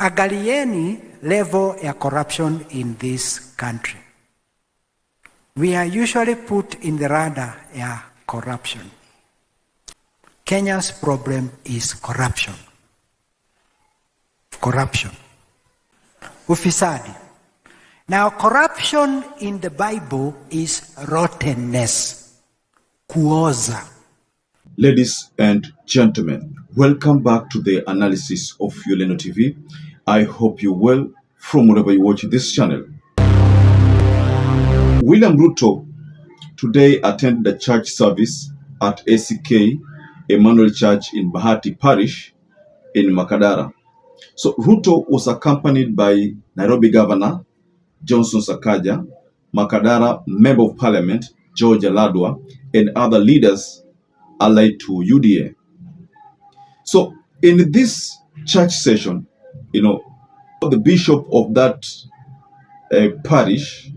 Angalieni level ya corruption in this country. We are usually put in the radar ya corruption. Kenya's problem is corruption. Corruption. Ufisadi. Now, corruption in the Bible is rottenness. Kuoza. Ladies and gentlemen, welcome back to the analysis of YOLENO TV. I hope you're well from wherever you watch this channel. William Ruto today attended a church service at ACK Emmanuel Church in Bahati Parish in Makadara. So Ruto was accompanied by Nairobi Governor Johnson Sakaja, Makadara Member of Parliament George Aladwa, and other leaders allied to UDA. So in this church session, the bishop of that parish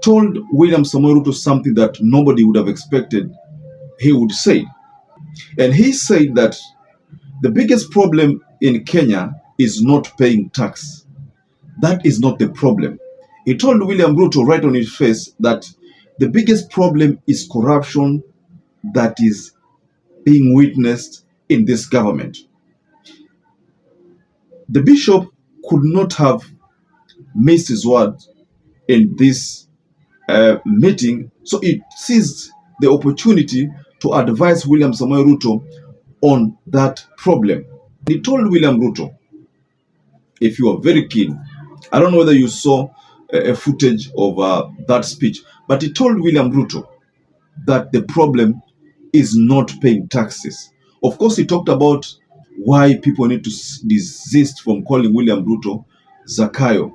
told William Samoei Ruto something that nobody would have expected he would say. And he said that the biggest problem in Kenya is not paying tax. That is not the problem. He told William Ruto right on his face that the biggest problem is corruption that is being witnessed in this government. The bishop could not have missed his word in this meeting, so he seized the opportunity to advise William Samoei Ruto on that problem. He told William Ruto, if you are very keen, I don't know whether you saw a footage of that speech, but he told William Ruto that the problem is not paying taxes. Of course, he talked about why people need to desist from calling William Ruto Zakayo.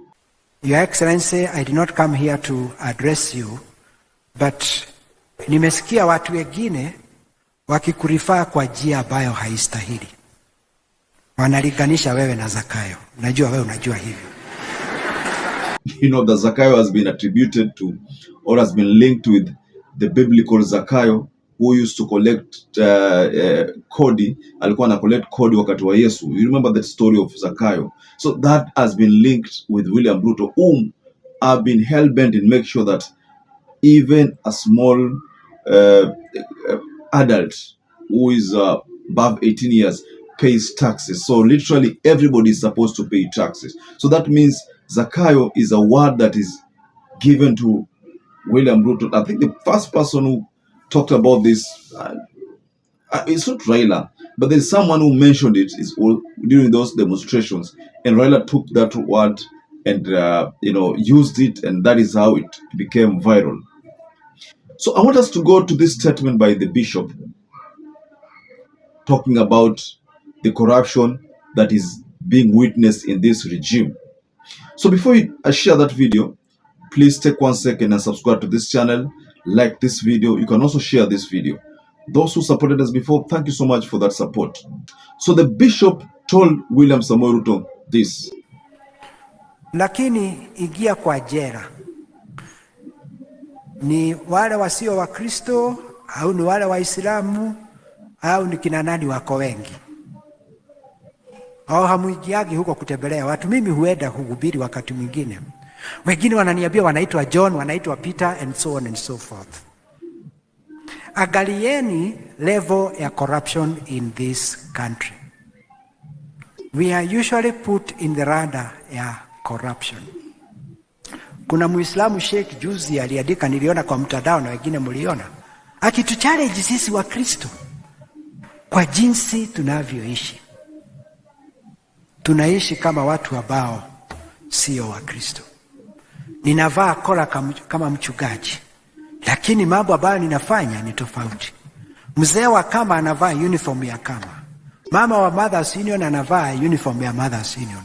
Your Excellency, I did not come here to address you, but nimesikia watu wengine wakikurifaa kwa njia ambayo haistahili. Wanaliganisha wewe na Zakayo. Najua wewe unajua hivyo. The Zakayo has been attributed to or has been linked with the biblical Zakayo who used to collect kodi. Alikuwa na collect kodi wakati wa Yesu. You remember that story of Zakayo. So that has been linked with William Ruto, whom have been hell-bent in make sure that even a small adult who is above 18 years pays taxes. So literally everybody is supposed to pay taxes. So that means Zakayo is a word that is given to William Ruto. I think the first person who talked about this, it's not Raila, but there's someone who mentioned it during those demonstrations, and Raila took that word and used it, and that is how it became viral. So I want us to go to this statement by the bishop talking about the corruption that is being witnessed in this regime. So before I share that video, please take 1 second and subscribe to this channel, like this video. You can also share this video. Those who supported us before, thank you so much for that support. So the bishop told William Samoei Ruto this. Lakini ingia kwa jela ni wale wasio wa Kristo au ni wale Waislamu au ni kina nani wako wengi? Au hamuingiagi huko kutembelea watu? Mimi huenda kuhubiri wakati mwingine. Wengine wananiambia wanaitwa John, wanaitwa Peter and so on and so forth. Angalieni level ya corruption in this country. We are usually put in the radar ya corruption. Kuna Muislamu Sheikh juzi aliandika, niliona kwa mtandao na wengine mliona, akituchallenge sisi wa Kristo kwa jinsi tunavyoishi. Tunaishi kama watu ambao sio wa Kristo. Ninavaa kola kama mchungaji, lakini mambo ambayo ninafanya ni tofauti. Mzee wa kama anavaa uniform ya kama. Mama wa Mothers Union anavaa uniform ya Mothers Union.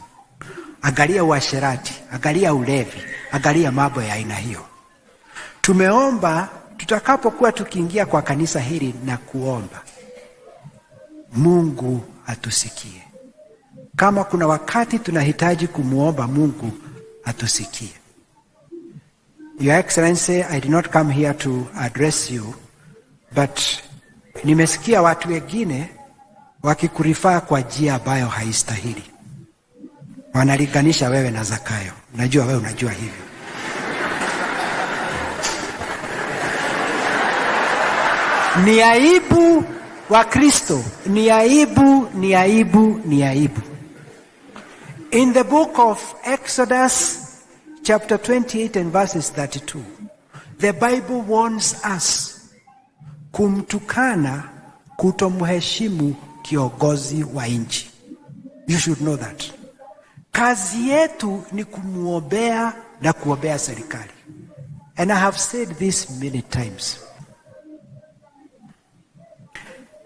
Angalia uasherati, angalia ulevi, angalia mambo ya aina hiyo. Tumeomba tutakapokuwa tukiingia kwa kanisa hili na kuomba, Mungu atusikie. Kama kuna wakati tunahitaji kumuomba Mungu atusikie. Your Excellency, I did not come here to address you, but nimesikia watu wengine wakikurifaa kwa njia ambayo haistahili. Wanalinganisha wewe na Zakayo. Najua wewe unajua hivyo. Ni aibu wa Kristo. Ni aibu, ni aibu, ni aibu. In the book of Exodus chapter 28 and verses 32, the Bible warns us kumtukana, kutomheshimu kiongozi wa nchi. You should know that. Kazi yetu ni kumuombea na kuombea serikali. And I have said this many times.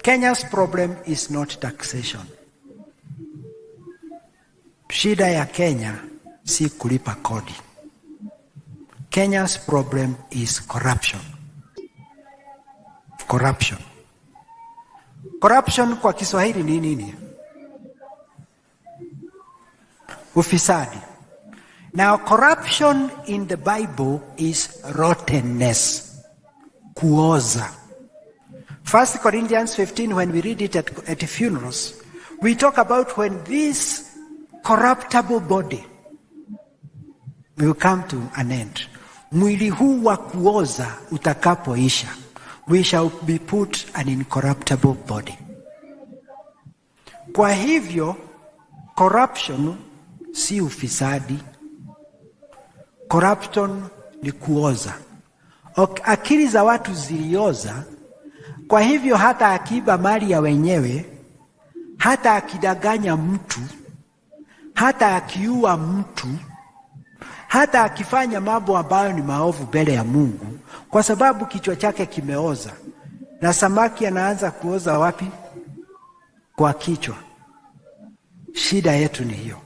Kenya's problem is not taxation. Shida ya Kenya si kulipa kodi. Kenya's problem is corruption. Corruption. Corruption kwa Kiswahili ni nini? Ufisadi. Now corruption in the Bible is rottenness. Kuoza. 1 Corinthians 15, when we read it at funerals, we talk about when this corruptible body will come to an end. Mwili huu wa kuoza utakapoisha, we shall be put an incorruptible body. Kwa hivyo, corruption si ufisadi. Corruption ni kuoza. Akili za watu zilioza. Kwa hivyo hata akiiba mali ya wenyewe, hata akidanganya mtu, hata akiua mtu, hata akifanya mambo ambayo ni maovu mbele ya Mungu, kwa sababu kichwa chake kimeoza. Na samaki anaanza kuoza wapi? Kwa kichwa. Shida yetu ni hiyo.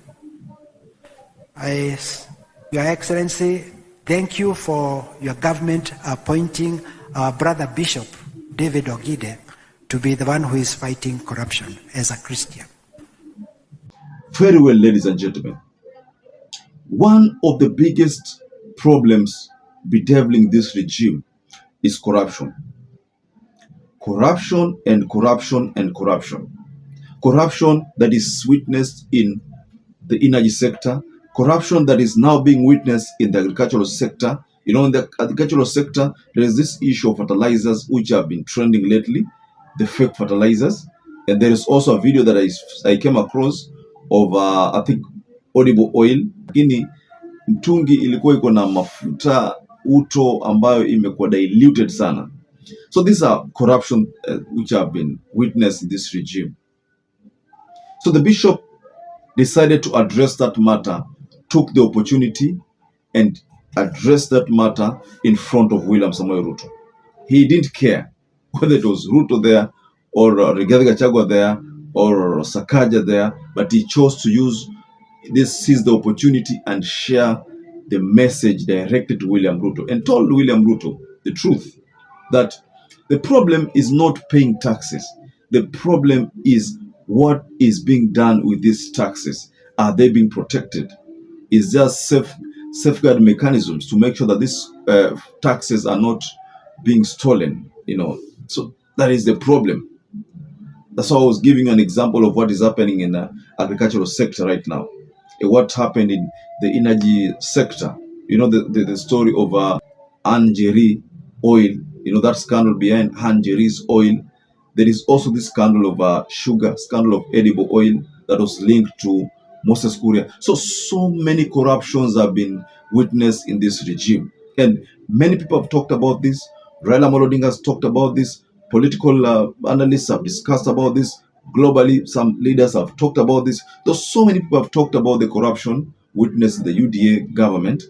Your Excellency, thank you for your government appointing our brother Bishop David Ogide to be the one who is fighting corruption as a Christian. Very well, ladies and gentlemen. One of the biggest problems bedeviling this regime is corruption. Corruption and corruption and corruption. Corruption that is witnessed in the energy sector. Corruption that is now being witnessed in the agricultural sector. You know, in the agricultural sector, there is this issue of fertilizers which have been trending lately, the fake fertilizers. And there is also a video that I came across of, I think, edible oil. Lakini mtungi ilikuwa iko na mafuta uto ambayo imekuwa diluted sana. So these are corruption which have been witnessed in this regime. So the bishop decided to address that matter, took the opportunity and addressed that matter in front of William Samoei Ruto. He didn't care whether it was Ruto there or Rigathi Gachagua there or Sakaja there, but he chose to seize the opportunity and share the message directed to William Ruto and told William Ruto the truth, that the problem is not paying taxes. The problem is what is being done with these taxes. Are they being protected? Is there safeguard mechanisms to make sure that these taxes are not being stolen? You know, so that is the problem. That's why I was giving an example of what is happening in the agricultural sector right now. What happened in the energy sector. You know, the story of Anjeri oil. You know, that scandal behind Anjeri's oil. There is also this scandal of sugar, scandal of edible oil that was linked to Moses Kuria. So many corruptions have been witnessed in this regime. And many people have talked about this. Raila Amolo Odinga has talked about this. Political analysts have discussed about this. Globally, some leaders have talked about this. So many people have talked about the corruption witnessed in the UDA government.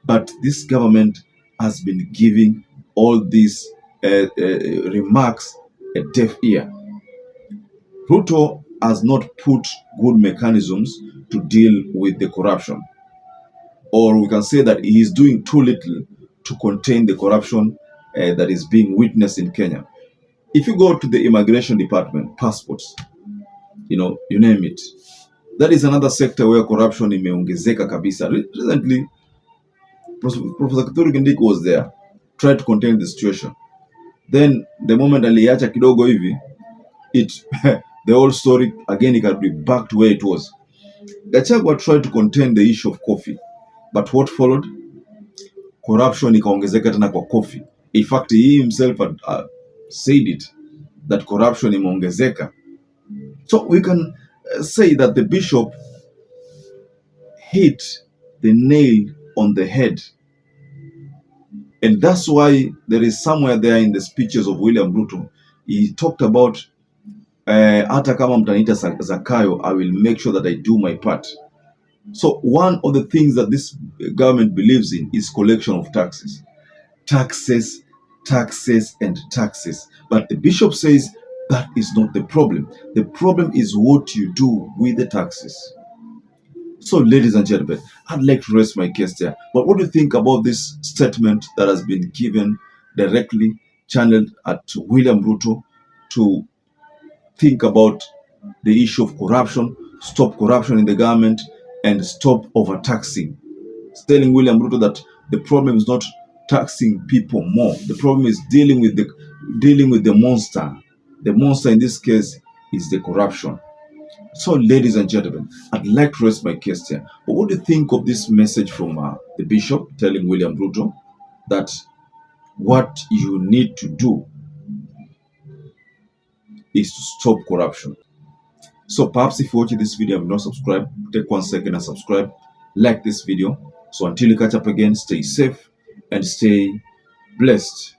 But this government has been giving all these remarks a deaf ear. Ruto has not put good mechanisms to deal with the corruption. Or we can say that he is doing too little to contain the corruption that is being witnessed in Kenya. If you go to the immigration department, passports, you know, you name it, that is another sector where corruption imeongezeka kabisa. Recently, Professor Kithure Kindiki was there, tried to contain the situation. Then the moment aliacha kidogo hivi, the whole story again, it can be back to where it was. Gachagua tried to contain the issue of coffee, but what followed? Corruption ikaongezeka tena kwa coffee. In fact, he himself had said it, that corruption imeongezeka. So we can say that the bishop hit the nail on the head. And that's why there is somewhere there in the speeches of William Ruto, he talked about hata kama mtaniita Zakayo, I will make sure that I do my part. So one of the things that this government believes in is collection of taxes. Taxes, taxes, and taxes. But the bishop says that is not the problem. The problem is what you do with the taxes. So, ladies and gentlemen, I'd like to rest my case there. But what do you think about this statement that has been given directly, channeled at William Ruto to think about the issue of corruption, stop corruption in the government, and stop overtaxing? It's telling William Ruto that the problem is not taxing people more. The problem is dealing with the monster. The monster in this case is the corruption. So, ladies and gentlemen, I'd like to rest my case here. But what do you think of this message from the bishop telling William Ruto that what you need to do is to stop corruption? So perhaps if you're watching this video and have not subscribed, take 1 second and subscribe. Like this video. So until you catch up again, stay safe and stay blessed.